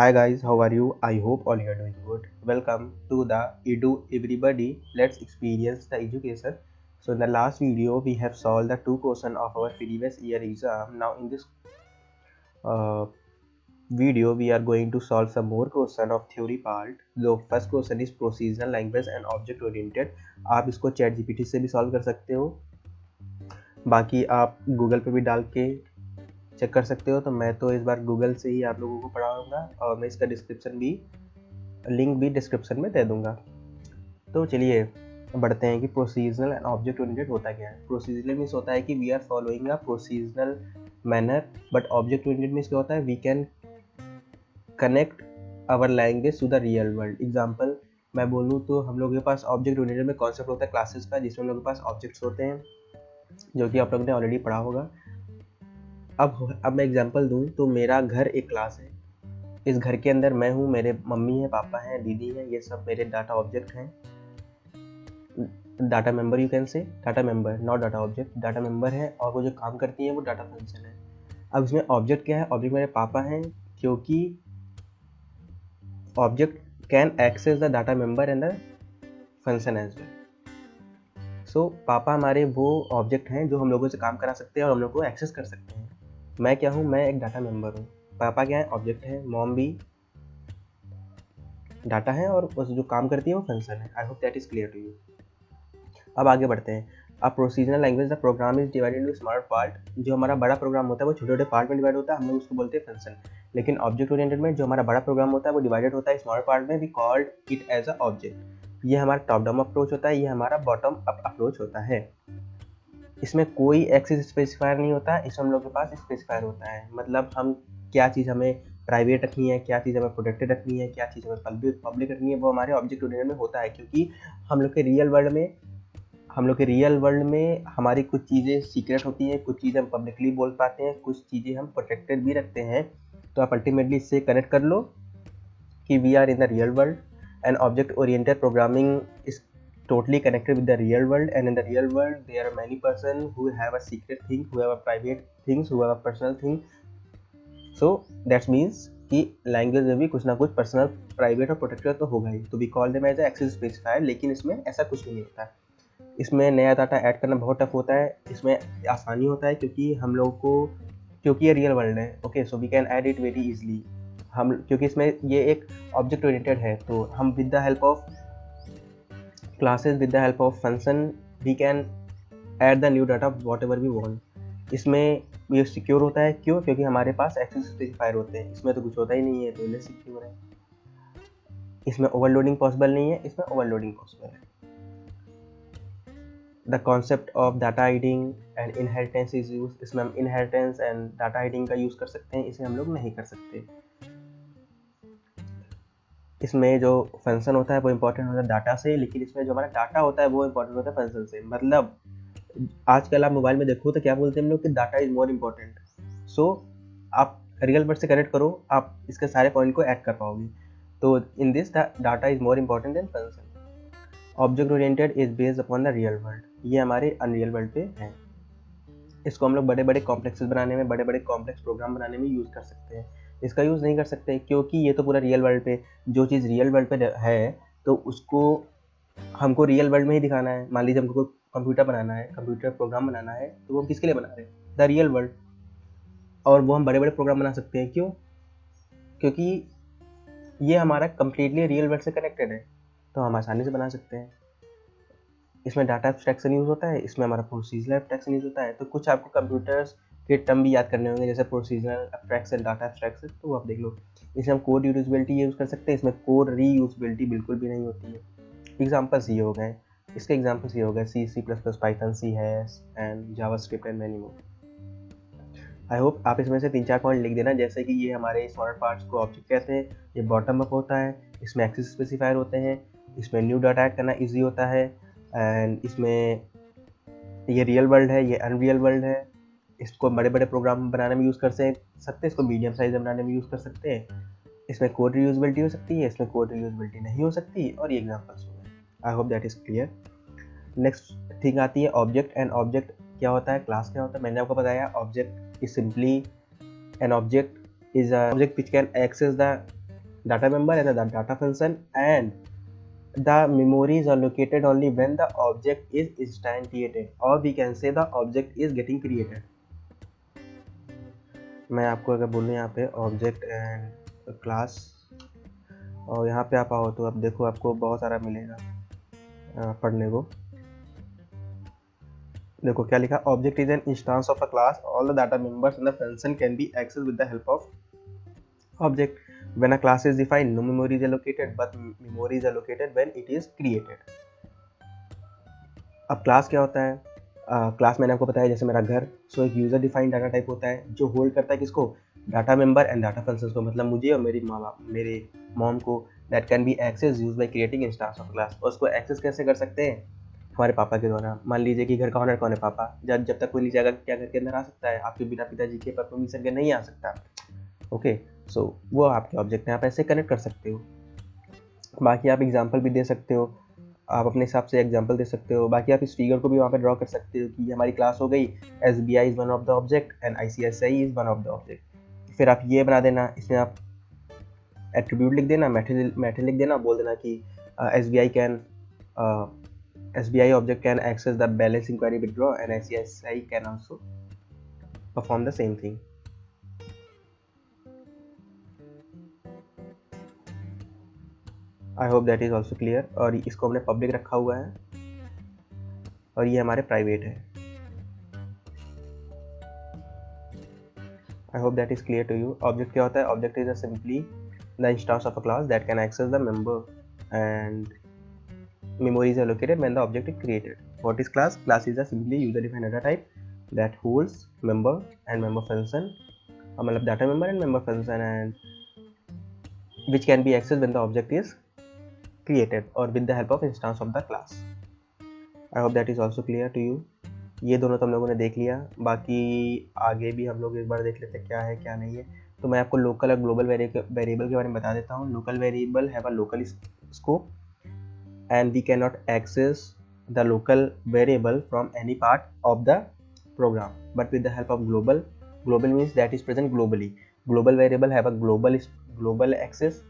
Hi guys, how are you? I hope all you are doing good. Welcome to the Edu Everybody. Let's experience the education. So in the last video, we have solved the two questions of our previous year exam. Now in this uh, video, we are going to solve some more question of theory part. The first question is procedural language and object oriented. आप इसको ChatGPT से भी solve कर सकते हो, बाकी आप Google पे भी डाल के चेक कर सकते हो। तो मैं तो इस बार गूगल से ही आप लोगों को पढ़ाऊंगा और मैं इसका लिंक भी डिस्क्रिप्शन में दे दूंगा। तो चलिए बढ़ते हैं कि प्रोसीजरल एंड ऑब्जेक्ट ओरिएंटेड होता क्या है। प्रोसीजरल मीन्स होता है कि we are following a procedural manner, but object oriented means क्या होता है, we can connect our language to the real world. Example मैं बोलूँ तो हम लोगों के पास ऑब्जेक्ट ओरिएंटेड में कॉन्सेप्ट होता है क्लासेस का, जिसमें हम लोगों के पास ऑब्जेक्ट्स होते हैं, जो कि आप लोगों ने ऑलरेडी पढ़ा होगा। अब मैं एग्जांपल दूं तो मेरा घर एक क्लास है। इस घर के अंदर मैं हूँ, मेरे मम्मी है, पापा हैं, दीदी है, ये सब मेरे डाटा ऑब्जेक्ट हैं। Data member, you can say data member, not data object. Data member है और वो जो काम करती है वो डाटा फंक्शन है। अब इसमें ऑब्जेक्ट क्या है? ऑब्जेक्ट मेरे पापा हैं, क्योंकि object can access the data member and the function as well. So पापा हमारे वो ऑब्जेक्ट हैं जो हम लोगों से काम करा सकते हैं और हम लोग को एक्सेस कर सकते हैं। मैं क्या हूँ? मैं एक डाटा मेंबर हूँ। पापा क्या है? ऑब्जेक्ट है। मॉम भी डाटा है और उस जो काम करती है वो फंक्शन है। I hope that is clear to you. अब आगे बढ़ते हैं। अब procedural language the program is divided into small part. जो हमारा बड़ा प्रोग्राम होता है वो छोटे छोटे पार्ट में डिवाइड होता है, हम लोग उसको बोलते हैं फंक्शन। लेकिन ऑब्जेक्ट ओरिएंटेड में जो हमारा बड़ा प्रोग्राम होता है वो डिवाइडेड होता है स्मॉल पार्ट में, we called it as a object. ये हमारा टॉप डाउन अप्रोच होता है, ये हमारा बॉटम अप अप्रोच होता है। इसमें कोई एक्सेस स्पेसिफायर नहीं होता, इसमें हम लोग के पास स्पेसिफायर होता है। मतलब हम क्या चीज़ हमें प्राइवेट रखनी है, क्या चीज़ हमें प्रोटेक्टेड रखनी है, क्या चीज़ हमें पब्लिक रखनी है, वो हमारे ऑब्जेक्ट ओरिएंटेड में होता है। क्योंकि हम लोग के रियल वर्ल्ड में हमारी कुछ चीज़ें सीक्रेट होती हैं, कुछ चीज़ें हम पब्लिकली बोल पाते हैं, कुछ चीज़ें हम प्रोटेक्टेड भी रखते हैं। तो आप अल्टीमेटली इससे कनेक्ट कर लो कि we are in the real world and object oriented programming is totally connected with the real world, and in the real world there are many person who have a secret thing, who have a private things, who have a personal thing. So that means कि language में भी कुछ ना कुछ personal, private और protected तो होगा ही। तो we call them as a access specifier. लेकिन इसमें ऐसा कुछ भी नहीं होता। इसमें नया डाटा ऐड करना बहुत टफ होता है। इसमें आसानी होता है क्योंकि हम लोग को, क्योंकि ये रियल वर्ल्ड है। Okay, so we can add it very easily. हम क्योंकि इसमें ये एक ऑब्जेक्ट ओरिएंटेड है, तो हम with the help of classes, with the help of function, we can add the new data whatever we want। इसमें ये सिक्योर होता है। क्यों? क्योंकि हमारे पास एक्सेस स्पेसिफायर होते हैं। इसमें तो कुछ होता ही नहीं है, तो ये सिक्योर है। इसमें ओवरलोडिंग पॉसिबल नहीं है, इसमें ओवरलोडिंग पॉसिबल है। The concept of data hiding and inheritance is use. इसमें हम इनहेरिटेंस एंड डाटा हाइडिंग का यूज कर सकते हैं, इसे हम लोग नहीं कर सकते। इसमें जो फंक्शन होता है वो इंपॉर्टेंट होता है डाटा से, लेकिन इसमें जो हमारा डाटा होता है वो इंपॉर्टेंट होता है फंक्शन से। मतलब आजकल आप मोबाइल में देखो तो क्या बोलते हैं हम लोग कि डाटा इज मोर इम्पोर्टेंट। सो आप रियल वर्ल्ड से कनेक्ट करो, आप इसके सारे पॉइंट को ऐड कर पाओगे। तो in this data is more important then function. Object oriented is based upon the real world. ये हमारे अनरियल वर्ल्ड पे है। इसको हम लोग बड़े बड़े कॉम्प्लेक्सेस बनाने में, बड़े बड़े कॉम्प्लेक्स प्रोग्राम बनाने में यूज़ कर सकते हैं। इसका यूज़ नहीं कर सकते क्योंकि ये तो पूरा रियल वर्ल्ड पे, जो चीज़ रियल वर्ल्ड पे है तो उसको हमको रियल वर्ल्ड में ही दिखाना है। मान लीजिए हमको कंप्यूटर बनाना है, कंप्यूटर प्रोग्राम बनाना है, तो वो हम किसके लिए बना रहे हैं? The real world. और वो हम बड़े बड़े प्रोग्राम बना सकते हैं। क्यों? क्योंकि ये हमारा कम्प्लीटली रियल वर्ल्ड से कनेक्टेड है, तो हम आसानी से बना सकते हैं। इसमें डाटा एब्स्ट्रैक्शन यूज़ होता है, इसमें हमारा प्रोसीजरल एब्स्ट्रैक्शन यूज़ होता है। तो कुछ आपको कंप्यूटर्स के टर्म भी याद करने होंगे, जैसे प्रोसीजरल एब्स्ट्रैक्शन, डाटा एब्स्ट्रैक्शन, तो वो आप देख लो। इसमें हम कोड रीयूजेबिलिटी यूज़ कर सकते हैं, इसमें कोड रीयूजेबिलिटी बिल्कुल भी नहीं होती है। एग्जाम्पल्स ये हो गए, इसके एग्जाम्पल्स ये हो गए C, C plus plus, Python, C hash and JavaScript and many more. I hope आप इसमें से 3-4 पॉइंट लिख देना, जैसे कि ये हमारे स्मॉल पार्ट्स को ऑब्जेक्ट कहते हैं, ये बॉटम अप होता है, इसमें एक्सेस स्पेसिफायर होते हैं, इसमें न्यू डाटा ऐड करना ईजी होता है, एंड इसमें ये रियल वर्ल्ड है, ये अनरियल वर्ल्ड है। इसको बड़े बड़े प्रोग्राम बनाने में यूज़ कर सकते हैं, इसको मीडियम साइज में बनाने में यूज़ कर सकते हैं। इसमें कोड रीयूजेबिलिटी हो सकती है, इसमें कोड रीयूजेबिलिटी नहीं हो सकती, और ये एग्जांपल्स हो गए। आई hope that is clear. Next thing आती है ऑब्जेक्ट। एंड ऑब्जेक्ट क्या होता है, क्लास क्या होता है? मैंने आपको बताया object is simply an object is a object which can access the data member and the data function, and the memory is allocated only when the object is instantiated, or we can say the object is getting created. मैं आपको अगर बोलूँ यहाँ पे object and class, और यहाँ पे आप आओ तो अब देखो आपको बहुत सारा मिलेगा पढ़ने को। देखो क्या लिखा, object is an instance of a class, all the data members in the function can be access with the help of object. When a class is defined, no memory is allocated, but memory is allocated when it is created. अब class क्या होता है? Class मैंने आपको बताया जैसे मेरा घर, सो एक यूजर डिफाइंड डाटा टाइप होता है जो होल्ड करता है किसको? Data member and data functions को, मतलब मुझे और मेरी माँ बाप, मेरे मॉम को। That can be access use by creating instance of class. और उसको एक्सेस कैसे कर सकते हैं? हमारे पापा के द्वारा। मान लीजिए कि घर का ऑनर कौन है? पापा। जब तक कोई नीचे आकर क्या घर के अंदर आ सकता है? आपके बिना पिताजी के परमिशन के नहीं आ सकता। ओके, सो वो आपके ऑब्जेक्ट हैं, आप ऐसे कनेक्ट कर सकते हो। बाकी आप एग्जाम्पल भी दे सकते हो, आप अपने हिसाब से एग्जाम्पल दे सकते हो। बाकी आप इस फिगर को भी वहाँ पे ड्रॉ कर सकते हो कि हमारी क्लास हो गई, SBI is one of the object and ICICI is one of the object. फिर आप ये बना देना, इसमें आप एट्रीब्यूट लिख देना, मेथड लिख देना, बोल देना कि SBI object can access the balance inquiry withdraw and ICICI can also perform the same thing. I hope that is also clear। और इसको हमने पब्लिक रखा हुआ है और ये हमारे प्राइवेट है। I hope that is clear to you। Object क्या होता है? Object is simply the instance of a class that can access the member and memory is allocated when the object is created. What is class? Class is a simply user defined data type that holds member and member function, मतलब data member and member function, and which can be accessed when the object is created or with the help of instance of the class। I hope that is also clear to you। ये दोनों तो हम लोगों ने देख लिया, बाकी आगे भी हम लोग एक बार देख लेते हैं क्या है क्या नहीं है। तो मैं आपको लोकल और ग्लोबल वेरिएबल के बारे में बता देता हूँ। Local variable have a local scope and we cannot access the local variable from any part of the program, but with the help of global means that is present globally। global variable have a global access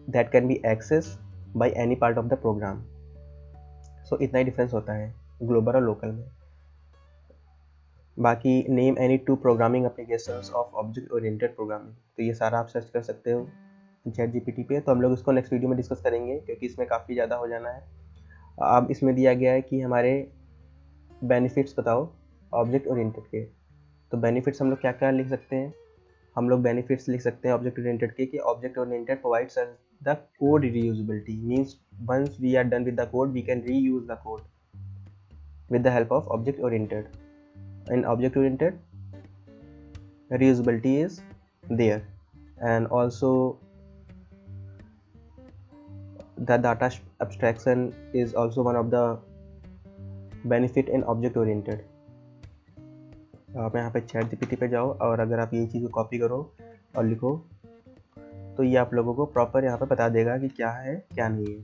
that can be accessed by any part of the program। so इतना ही difference होता है global और local में। बाकी name any two programming applications of object oriented programming, तो ये सारा आप सर्च कर सकते हो ChatGPT पे। तो हम लोग इसको नेक्स्ट वीडियो में डिस्कस करेंगे क्योंकि इसमें काफ़ी ज़्यादा हो जाना है। अब इसमें दिया गया है कि हमारे बेनिफिट्स बताओ ऑब्जेक्ट ओरिएंटेड के। तो बेनिफिट्स हम लोग क्या क्या लिख सकते हैं? हम लोग बेनिफिट्स लिख सकते हैं ऑब्जेक्ट ओरिएंटेड के कि object oriented provides us the code reusability, means once we are done with the code we can reuse the code with the help of object oriented. In object oriented reusability is there, and also the data abstraction is also one of the benefit in object oriented। आप यहाँ पे ChatGPT पे जाओ और अगर आप ये चीज़ को कॉपी करो और लिखो तो ये आप लोगों को प्रॉपर यहाँ पे बता देगा कि क्या है क्या नहीं है।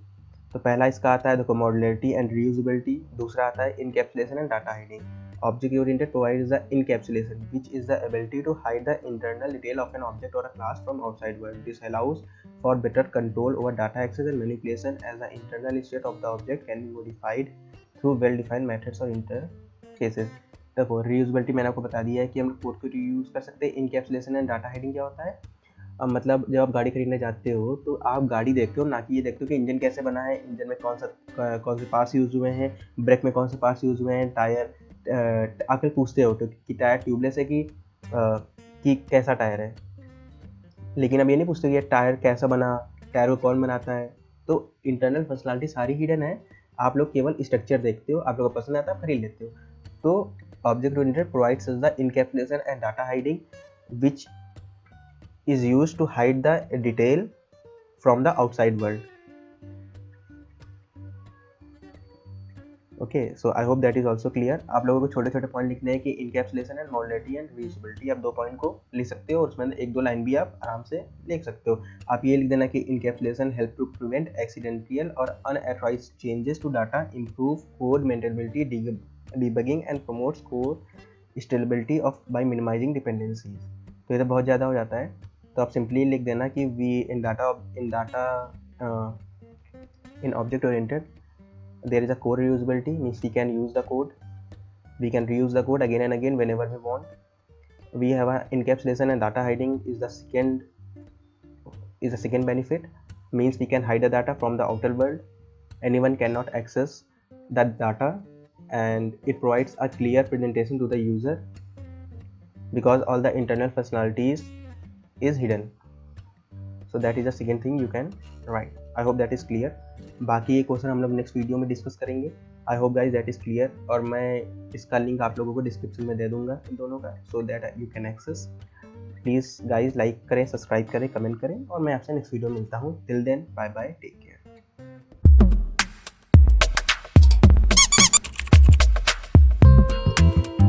तो पहला इसका आता है देखो मॉड्यूलरिटी एंड रीयूजेबिलिटी, दूसरा आता है encapsulation and data hiding. Object oriented provides the encapsulation, which is the ability to hide the internal detail of an object or a class from outside world। This allows for better control over data access and manipulation, as the internal state of the object can be modified through well-defined methods or interfaces। देखो reusability मैंने आपको बता दिया है कि हम code को reuse कर सकते हैं। इनकैप्सुलेशन एंड डाटा हाइडिंग क्या होता है? अब मतलब जब आप गाड़ी खरीदने जाते हो तो आप गाड़ी देखते हो, ना कि ये देखते हो कि इंजन कैसे बना है, इंजन में कौन से पार्ट्स यूज हुए हैं, ब्रेक में कौन से पार्ट्स यूज हुए हैं, टायर आकर पूछते हो तो कि टायर ट्यूबलेस है कि कैसा टायर है। लेकिन अब ये नहीं पूछते कि टायर कैसा बना, टायर को कौन बनाता है। तो इंटरनल फंक्शनलिटी सारी हिडन है, आप लोग केवल स्ट्रक्चर देखते हो, आप लोगों को पसंद आता है खरीद लेते हो। तो object oriented provides the encapsulation and data hiding which is used to hide the detail from the outside world। Okay, so I hope that is also clear. आप लोगों को छोटे छोटे पॉइंट लिखने हैं कि encapsulation and modularity and reusability, आप 2 point को लिख सकते हो और उसमें 1-2 लाइन भी आप आराम से लिख सकते हो। आप ये लिख देना कि encapsulation help to prevent accidental और unauthorized changes to data, improve code maintainability, debugging and promotes code stability of by minimizing dependencies. तो ये तो बहुत ज़्यादा हो जाता है। तो आप सिंपली लिख देना कि we in data in object oriented there is a core reusability, means we can use the code, we can reuse the code again and again whenever we want. We have a encapsulation and data hiding is the second benefit, means we can hide the data from the outer world. Anyone cannot access that data, and it provides a clear presentation to the user because all the internal functionalities is hidden. So that is the second thing you can write. I hope that is clear. बाकी ये question हम लोग next video में discuss करेंगे. I hope guys that is clear, और मैं इसका link आप लोगों को डिस्क्रिप्शन में दे दूंगा इन दोनों का, so that you can access. Please guys like करें, सब्सक्राइब करें, कमेंट करें, और मैं आपसे नेक्स्ट वीडियो में मिलता हूँ. Till then bye bye, take care.